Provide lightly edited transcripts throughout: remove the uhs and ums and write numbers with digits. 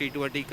T20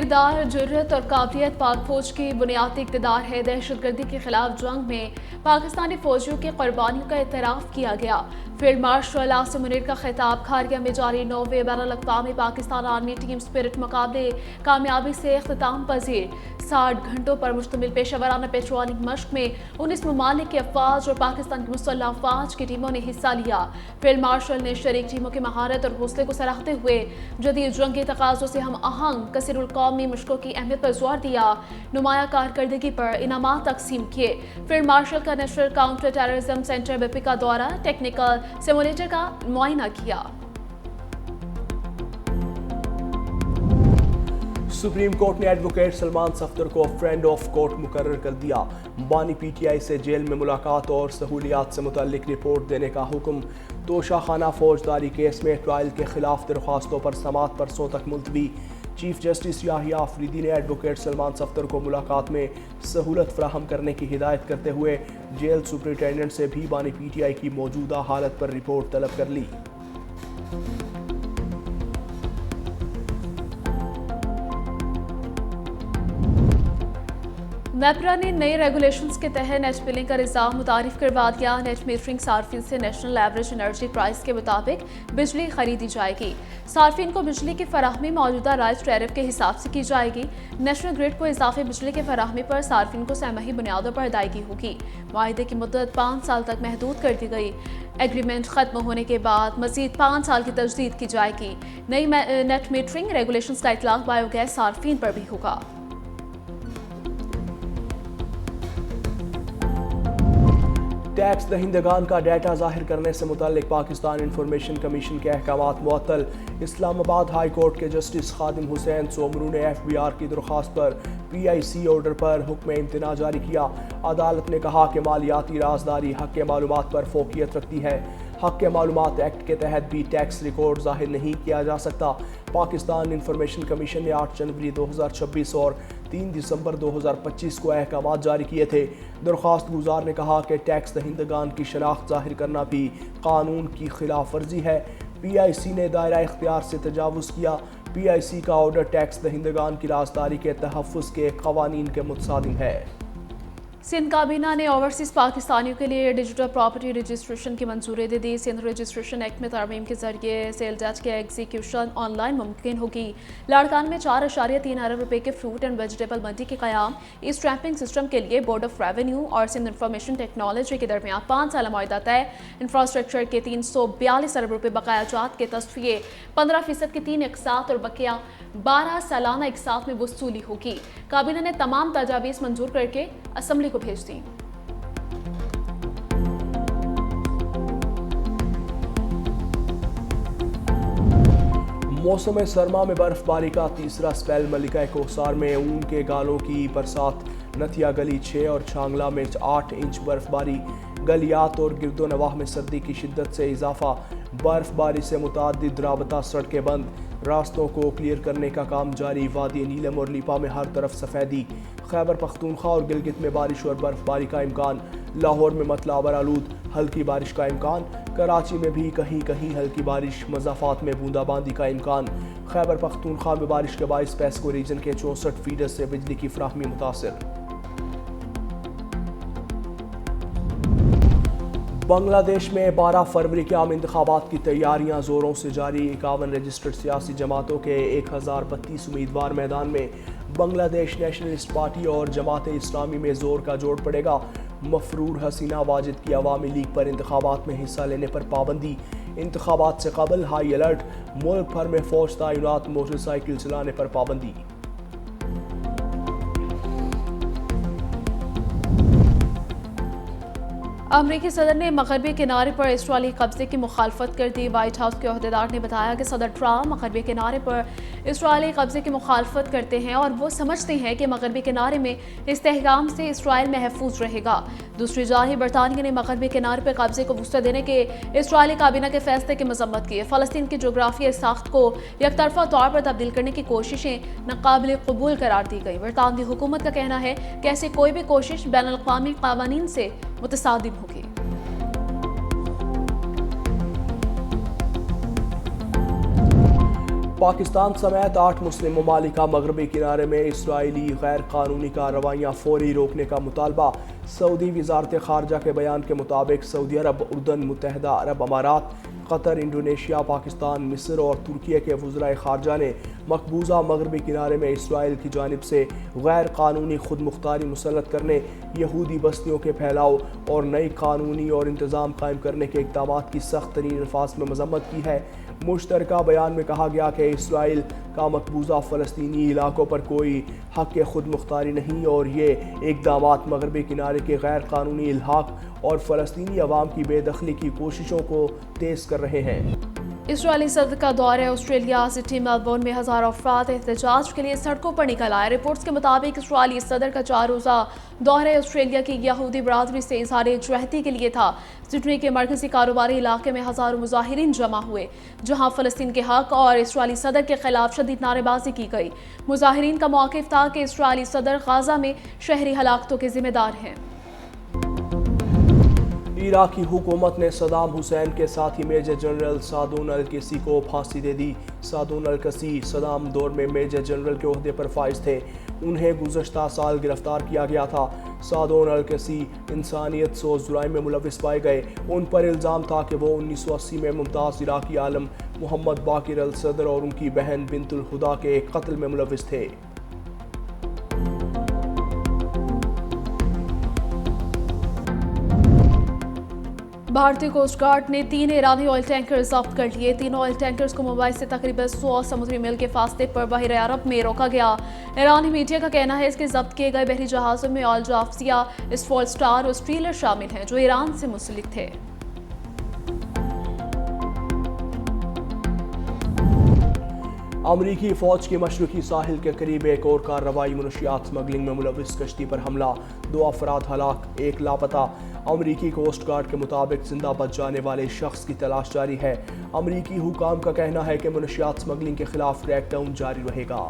کردار، جرت اور قابلیت پاک فوج کی بنیادی اقتدار ہے۔ دہشت گردی کے خلاف جنگ میں پاکستانی فوجیوں کی قربانیوں کا اعتراف کیا گیا۔ فیلڈ مارشل عاصم منیر کا خطاب۔ کھارگہ میں جاری 9ویں بین الاقوامی پاکستان آرمی ٹیم اسپرٹ مقابلے کامیابی سے اختتام پذیر۔ 60 گھنٹوں پر مشتمل پیشہ ورانہ پیٹرولنگ مشق میں 19 ممالک کی افواج اور پاکستان کی مسلح افواج کی ٹیموں نے حصہ لیا۔ فیلڈ مارشل نے شریک ٹیموں کی مہارت اور حوصلے کو سراہتے ہوئے جدید جنگی تقاضوں سے ہم آہنگ کثیر القومی مشقوں کی اہمیت پر زور دیا۔ نمایاں کارکردگی پر انعامات تقسیم کیے۔ فیلڈ مارشل کا national counter terrorism centre Bappi کا دورہ، ٹیکنیکل سیمولیٹر کا معائنہ کیا۔ سپریم کورٹ نے ایڈوکیٹ سلمان صفدر کو فرینڈ آف کورٹ مقرر کر دیا۔ بانی پی ٹی آئی سے جیل میں ملاقات اور سہولیات سے متعلق رپورٹ دینے کا حکم۔ توشہ خانہ فوجداری کیس میں ٹرائل کے خلاف درخواستوں پر سماعت پرسوں تک ملتوی۔ چیف جسٹس یاحییٰ آفریدی نے ایڈوکیٹ سلمان صفدر کو ملاقات میں سہولت فراہم کرنے کی ہدایت کرتے ہوئے جیل سپرنٹینڈنٹ سے بھی بانی پی ٹی آئی کی موجودہ حالت پر رپورٹ طلب کر لی۔ نیپرا نے نئے ریگولیشنز کے تحت نیٹ بلنگ کا نظام متعارف کروا دیا۔ نیٹ میٹرنگ صارفین سے نیشنل ایوریج انرجی پرائس کے مطابق بجلی خریدی جائے گی۔ صارفین کو بجلی کی فراہمی موجودہ رائز ٹیرف کے حساب سے کی جائے گی۔ نیشنل گرڈ کو اضافی بجلی کی فراہمی پر صارفین کو سہ ماہی بنیادوں پر ادائیگی ہوگی۔ معاہدے کی مدت 5 سال تک محدود کر دی گئی۔ ایگریمنٹ ختم ہونے کے بعد مزید 5 سال کی تجدید کی جائے گی۔ نئی نیٹ میٹرنگ ریگولیشنز کا اطلاق بایو گیس صارفین پر بھی ہوگا۔ ٹیکس دہندگان کا ڈیٹا ظاہر کرنے سے متعلق پاکستان انفارمیشن کمیشن کے احکامات معطل۔ اسلام آباد ہائی کورٹ کے جسٹس خادم حسین سومرو نے ایف بی آر کی درخواست پر پی آئی سی آرڈر پر حکم امتناع جاری کیا۔ عدالت نے کہا کہ مالیاتی رازداری حق معلومات پر فوقیت رکھتی ہے۔ حق معلومات ایکٹ کے تحت بھی ٹیکس ریکارڈ ظاہر نہیں کیا جا سکتا۔ پاکستان انفارمیشن کمیشن نے 8 جنوری 2026 اور 3 دسمبر 2025 کو احکامات جاری کیے تھے۔ درخواست گزار نے کہا کہ ٹیکس دہندگان کی شناخت ظاہر کرنا بھی قانون کی خلاف ورزی ہے۔ پی آئی سی نے دائرہ اختیار سے تجاوز کیا۔ پی آئی سی کا آرڈر ٹیکس دہندگان کی رازداری کے تحفظ کے قوانین کے متصادم ہے۔ سندھ کابینہ نے اوورسیز پاکستانیوں کے لیے ڈیجیٹل پراپرٹی رجسٹریشن کی منظوری دے دی۔ سندھ رجسٹریشن ایکٹ میں ترمیم کے ذریعے سیل ٹیکس کی ایگزیکیوشن آن لائن ممکن ہوگی۔ لاڑکان میں 4.3 ارب روپے کے فروٹ اینڈ ویجیٹیبل منڈی کے قیام، ای اسٹیمپنگ سسٹم کے لیے بورڈ آف ریونیو اور سندھ انفارمیشن ٹیکنالوجی کے درمیان 5 سالہ معاہدہ طے۔ انفراسٹرکچر کے 342 ارب روپے بقایا جات کے تصفیے، 15% کی 3 اقساط اور بقیہ 12 سالانہ اقساط میں وصولی ہوگی۔ کابینہ نے تمام تجاویز منظور کر کے اسمبلی کو بھیج دی۔ موسم سرما میں برف باری کا تیسرا سپیل۔ ملکہ کوثر میں اون کے گالوں کی برسات۔ نتھیا گلی 6 اور چھانگلہ میں 8 انچ برف باری۔ گلیات اور گرد و نواح میں سردی کی شدت سے اضافہ۔ برف باری سے متعدد رابطہ سڑکیں بند۔ راستوں کو کلیئر کرنے کا کام جاری۔ وادی نیلم اور لیپا میں ہر طرف سفیدی۔ خیبر پختونخوا اور گلگت میں بارش اور برف باری کا امکان۔ لاہور میں مطلع آلود ہلکی بارش کا امکان۔ کراچی میں بھی کہیں کہیں ہلکی بارش، مضافات میں بوندا باندی کا امکان۔ خیبر پختونخوا میں بارش کے باعث پیسکو ریجن کے 64 فیڈرز سے بجلی کی فراہمی متاثر۔ بنگلہ دیش میں 12 فروری کے عام انتخابات کی تیاریاں زوروں سے جاری۔ 51 رجسٹرڈ سیاسی جماعتوں کے 1032 امیدوار میدان میں۔ بنگلہ دیش نیشنلسٹ پارٹی اور جماعت اسلامی میں زور کا جوڑ پڑے گا۔ مفرور حسینہ واجد کی عوامی لیگ پر انتخابات میں حصہ لینے پر پابندی۔ انتخابات سے قبل ہائی الرٹ۔ ملک بھر میں فوج تعینات، موٹر سائیکل چلانے پر پابندی۔ امریکی صدر نے مغربی کنارے پر اسرائیلی قبضے کی مخالفت کر دی۔ وائٹ ہاؤس کے عہدیدار نے بتایا کہ صدر ٹرمپ مغربی کنارے پر اسرائیلی قبضے کی مخالفت کرتے ہیں اور وہ سمجھتے ہیں کہ مغربی کنارے میں استحکام سے اسرائیل محفوظ رہے گا۔ دوسری جانب برطانیہ نے مغربی کنارے پر قبضے کو وسعت دینے کے اسرائیلی کابینہ کے فیصلے کی مذمت کی۔ فلسطین کی جغرافیائی ساخت کو یک طرفہ طور پر تبدیل کرنے کی کوششیں ناقابل قبول قرار دی گئی۔ برطانوی حکومت کا کہنا ہے کہ ایسی کوئی بھی کوشش بین الاقوامی قوانین سے متصادم ہوگی۔ پاکستان سمیت 8 مسلم ممالک کا مغربی کنارے میں اسرائیلی غیر قانونی کارروائیاں فوری روکنے کا مطالبہ۔ سعودی وزارت خارجہ کے بیان کے مطابق سعودی عرب، اردن، متحدہ عرب امارات، قطر، انڈونیشیا، پاکستان، مصر اور ترکیے کے وزرائے خارجہ نے مقبوضہ مغربی کنارے میں اسرائیل کی جانب سے غیر قانونی خود مختاری مسلط کرنے، یہودی بستیوں کے پھیلاؤ اور نئی قانونی اور انتظام قائم کرنے کے اقدامات کی سخت ترین الفاظ میں مذمت کی ہے۔ مشترکہ بیان میں کہا گیا کہ اسرائیل کا مقبوضہ فلسطینی علاقوں پر کوئی حق خود مختاری نہیں اور یہ اقدامات مغربی کنارے کے غیر قانونی الحاق اور فلسطینی عوام کی بے دخلی کی کوششوں کو تیز کر رہے ہیں۔ اسرائیلی صدر کا دورہ آسٹریلیا سٹی میلبورن میں ہزاروں افراد احتجاج کے لیے سڑکوں پر نکل آئے۔ رپورٹس کے مطابق اسرائیلی صدر کا 4 روزہ دورہ آسٹریلیا کی یہودی برادری سے اظہار یکجہتی کے لیے تھا۔ سڈنی کے مرکزی کاروباری علاقے میں ہزاروں مظاہرین جمع ہوئے، جہاں فلسطین کے حق اور اسرائیلی صدر کے خلاف شدید نعرے بازی کی گئی۔ مظاہرین کا موقف تھا کہ اسرائیلی صدر غزہ میں شہری ہلاکتوں کے ذمہ دار ہیں۔ عراقی حکومت نے صدام حسین کے ساتھی میجر جنرل سعدون الکسی کو پھانسی دے دی۔ سعدون الکسی صدام دور میں میجر جنرل کے عہدے پر فائز تھے۔ انہیں گزشتہ سال گرفتار کیا گیا تھا۔ سعدون الکسی انسانیت سوز جرائم میں ملوث پائے گئے۔ ان پر الزام تھا کہ وہ 1980 میں ممتاز عراقی عالم محمد باقر الصدر اور ان کی بہن بنت الہدا کے قتل میں ملوث تھے۔ بھارتی کوسٹ گارڈ نے 3 ایرانی آئل ٹینکر ضبط کر لیے۔ تینوں آئل ٹینکرز کو ممبئی سے تقریباً 100 سمندری میل کے فاصلے پر بحیرہ عرب میں روکا گیا۔ ایرانی میڈیا کا کہنا ہے کہ ضبط کیے گئے بحری جہازوں میں آل جافزیا، اسفال سٹار اور اسٹریلر شامل ہیں جو ایران سے منسلک تھے۔ امریکی فوج کی مشرقی ساحل کے قریب ایک اور کارروائی، منشیات سمگلنگ میں ملوث کشتی پر حملہ، 2 افراد ہلاک، 1 لاپتہ۔ امریکی کوسٹ گارڈ کے مطابق زندہ بچ جانے والے شخص کی تلاش جاری ہے۔ امریکی حکام کا کہنا ہے کہ منشیات سمگلنگ کے خلاف کریک ڈاؤن جاری رہے گا۔